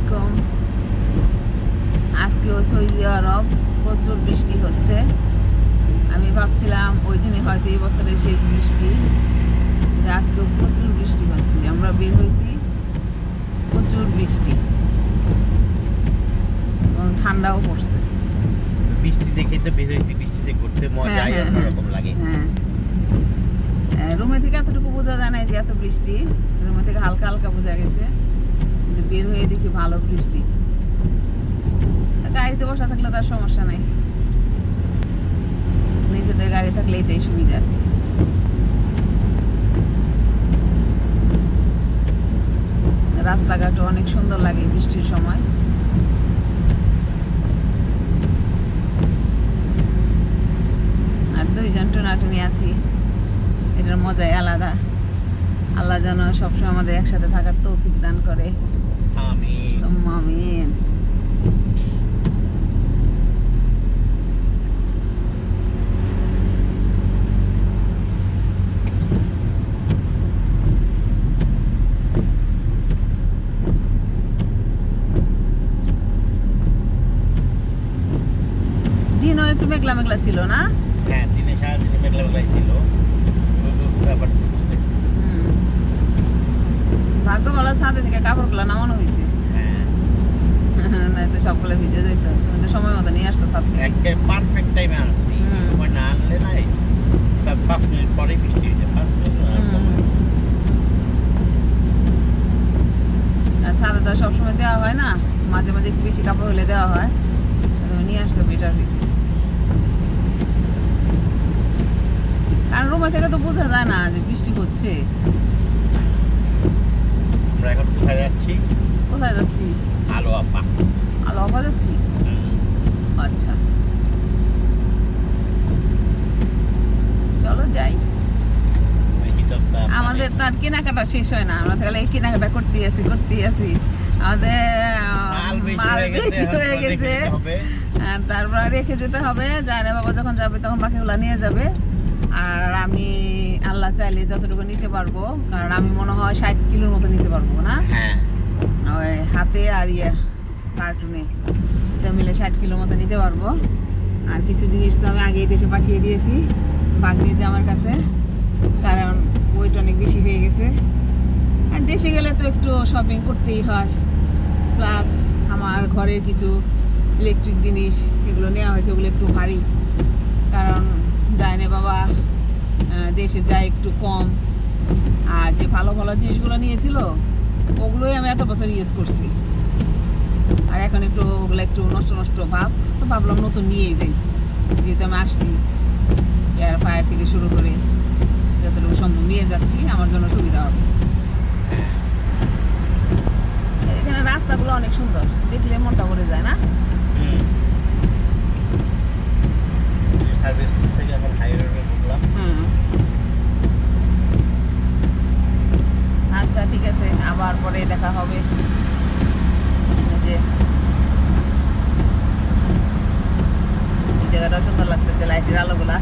আলাইকুম। আজকেও সৌদি আরব প্রচুর বৃষ্টি হচ্ছে। আমি ভাবছিলাম ওই দিনে হয়তো এই বছরের শেষ বৃষ্টি, আজকেও প্রচুর বৃষ্টি হচ্ছে। আমরা বের হয়েছি, প্রচুর বৃষ্টি এবং ঠান্ডাও পড়ছে। বৃষ্টি দেখেই তো বের হয়েছি, বৃষ্টিতে ঘুরতে মজাই অন্যরকম লাগে। হ্যাঁ, রুমে থেকে এতটুকু বোঝা যায় না যে এত বৃষ্টি, রুমে থেকে হালকা হালকা বোঝা গেছে, কিন্তু বের হয়ে দেখি ভালো বৃষ্টি। গাড়িতে বসা থাকলে তার সমস্যা নাই, নিজেদের গাড়ি থাকলে এটাই সুবিধা। রাস্তাঘাটও অনেক সুন্দর লাগে বৃষ্টির সময়। আর দুইজন টোনাটুনি আছি, এটার মজাই আলাদা। আল্লাহ যেন সবসময় আমাদের একসাথে থাকার তৌফিক দান করে। আমিন। দিনও একটু মেঘলা মেঘলা ছিল না? হ্যাঁ, দিনে সারাদিনে মেঘলা মেঘলাই ছিল। ভাগ্য ভালো, ছাদে থেকে কাপড়গুলো নামানো হয়েছে। নাই তো সবগুলো ভিজে যেত। তুমি তো সময় মতো নিয়ে আসতো ছাদ থেকে। একদম পারফেক্ট টাইমে আসছি। সময় না আনলে নাই, তার 5 মিনিট পরেই বৃষ্টি হয়েছে। 5 মিনিট আর ছাদে তো সবসময় দেওয়া হয় না, মাঝে মাঝে একটু বেশি কাপড় হলে দেওয়া হয়। তুমি নিয়ে আসছো, বেটার হয়েছে। কারণ রুমে থেকে তো বোঝা যায় না যে বৃষ্টি হচ্ছে। আমরা এখন কোথায় যাচ্ছি? কোথায় যাচ্ছি? আলো আপা। আলো আপা যাচ্ছি? আচ্ছা, চলো যাই। আমাদের তো আর কেনাকাটা শেষ হয় না, আমরা তাহলে এই কেনাকাটা করতেই আছি। আমাদের মাল বেশি হয়ে গেছে, তারপর রেখে যেতে হবে। জানে বাবা যখন যাবে তখন বাকিগুলো নিয়ে যাবে। আর আমি আল্লাহ চাইলে যতটুকু নিতে পারবো, কারণ আমি মনে হয় 60 কিলোর মতো নিতে পারবো না, ওই হাতে আর কার্টুনে, এটা মিলে 60 কিলোর মতো নিতে পারবো। আর কিছু জিনিস তো আমি আগেই দেশে পাঠিয়ে দিয়েছি ভাগ্নির জামার কাছে, কারণ ওয়েট অনেক বেশি হয়ে গেছে। আর দেশে গেলে তো একটু শপিং করতেই হয়। প্লাস আমার ঘরের কিছু ইলেকট্রিক জিনিস এগুলো নেওয়া হয়েছে, ওগুলো একটু ভারী, কারণ যায় না বাবা দেশে যায় একটু কম। আর যে ভালো ভালো জিনিসগুলো নিয়েছিল ওগুলোই আমি এত বছর ইউজ করছি, আর এখন একটু ওগুলো একটু নষ্ট ভাব, তো ভাবলাম নতুন নিয়েই যাই। যেহেতু আমি আসছি, এয়ার ফায়ার থেকে শুরু করে যতটুকু সম্ভব নিয়ে যাচ্ছি, আমার জন্য সুবিধা হবে। এখানে রাস্তাগুলো অনেক সুন্দর, দেখলে মনটা ভরে যায় না? আচ্ছা ঠিক আছে, আবার পরে দেখা হবে। এই জায়গাটা সুন্দর লাগতেছে, লাইটের আলোগুলা।